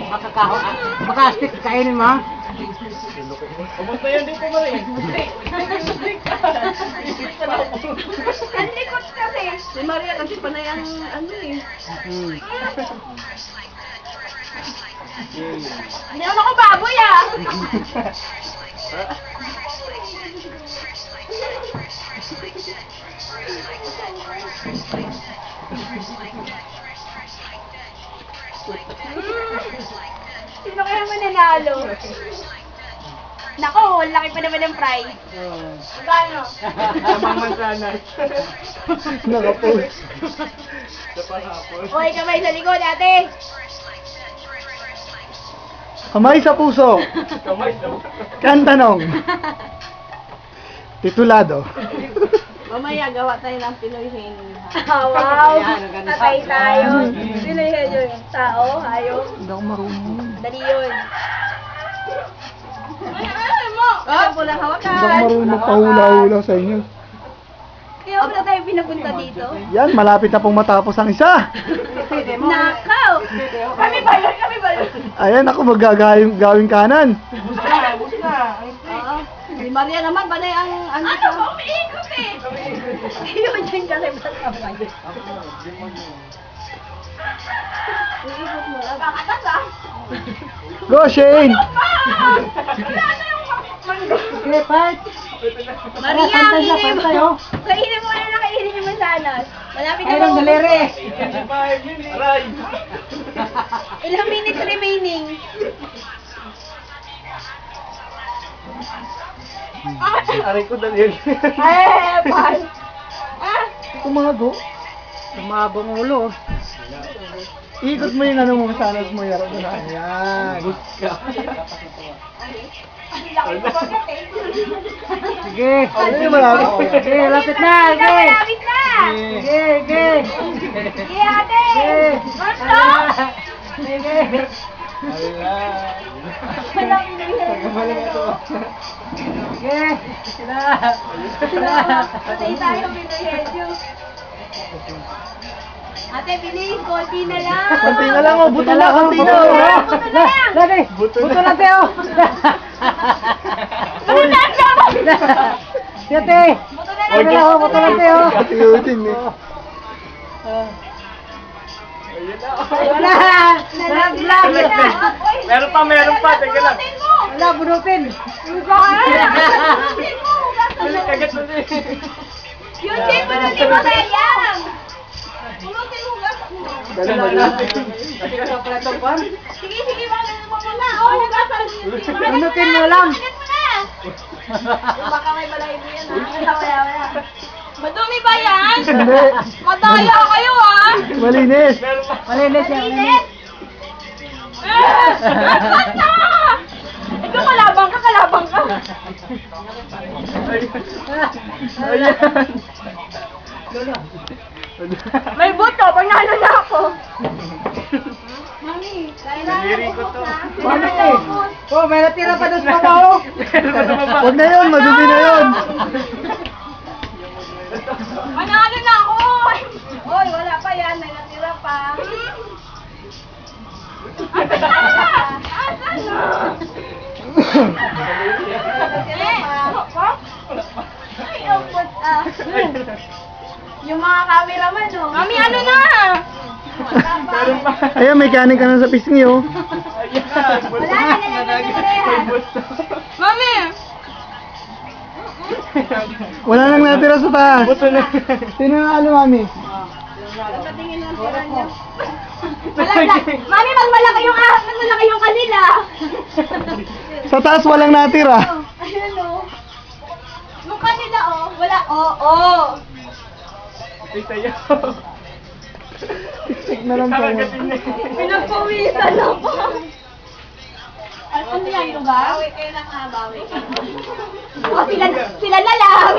Makakahon. Makastik, kainin mo ha? Pumunta yan dito mo rin. Ang likot kasi. Si Maria kasi panay ang ano eh. Hindi naman ako baboy ah. Sino kaya mananalo? Nako, laki pa naman ng prize. Magkano? Tamang sana. Nakapost. Sa panghapon. Hoy, kamay sa likod, ate. Kamay sa puso. Kamay sa Kan tanong. Titulado. Mamaya gawa tayo ng Pinoy Henry. Wow! Tatay tayo. Pinoy Henry. Tao, hayop. Hindi ako marunong. Dali yun. Ano mo? Ano mo lang Hindi ako hawakan? marunong magpahula-hula sa inyo. Kaya wala tayo pinapunta dito. Yan, malapit na pong matapos ang isa. Nakaw! Kami ba yun? Kami ba yun? Ayan, ako gawing kanan. Bus na, bus na. Oo. Si Maria naman, panay ang ano ba? Umiikot eh! Yun dyan ka rin ba naman? Umiikot mo lang. Kakatas ah! Go, Shane! Wala na yung manggo. Okay, Pat. Maria, kainin mo! tayo. Kainin mo na kainin yung mansanas. Malapit na Ay, ng daliri. 25 minutes. Aray. Ilang minutes remaining? Aray ko daliri. Ay, pan! Ah! Tumago. Tumabong ulo. Ikot mo yung ano mo, salas mo, yaro doon. Ayan. Ang laki ko bakit eh. Sige. Ay, malapit. Sige, lapit na. Sige. Malapit na! Sige, sige. Sige ate! Gusto? Sige. Walang inihin. Sige. Sila. Patay tayo, Pinoy Ate, bilis, konti na lang. Konti na lang, oh. Buto na, konti na. Buto Oh. na, buto na lang. Lagi. Buto na, Teo. Buto na lang. Tete. Buto na Buto na, buto na, Teo. Pati Eugene, eh. Wala. Nalaglag. Meron pa. Teka lang. Wala, bunutin. Ulit, kagat ulit. Yun din, bunutin mo kaya yan. Bunutin mo gas mo. Dali, mali. Sige, sige, bakit mo muna. Oh, hugasan. Bunutin mo lang. Kagat mo na. Baka may balay mo yan, ha? Wala. Madumi ba yan? Hindi. Madaya kayo, ha? Malinis. Malinis yan. Malinis. Basta! Ikaw kalabang ka. Ayan. May buto, pag nalo na ako. Mami, kailangan Daliri ko to. Bakit eh? Oh, may natira pa doon sa baba. Huwag na yun, madumi na yun. Manalo na ako! Hoy, wala pa yan. May natira pa. Asan na? Asan na? Natira pa. Ay, upot ah. Yung mga cameraman, no? Mami, ano na? Wala pa. Ayan, may kanin ka na sa pisngi, oh. Wala na, nalagyan na rin. Mami! Wala nang natira sa taas. Sino na ano, mami? Patingin lang tira niya. Mami, mas malaki yung kanila. Sa taas walang natira. Ayun o. Yung kanila o, wala. Oo. Tayo. Tik na lang tayo. Pinagpawisan ako. Ano yan, lugar? Bawi kayo na nga, bawi kayo. O, sila na lang.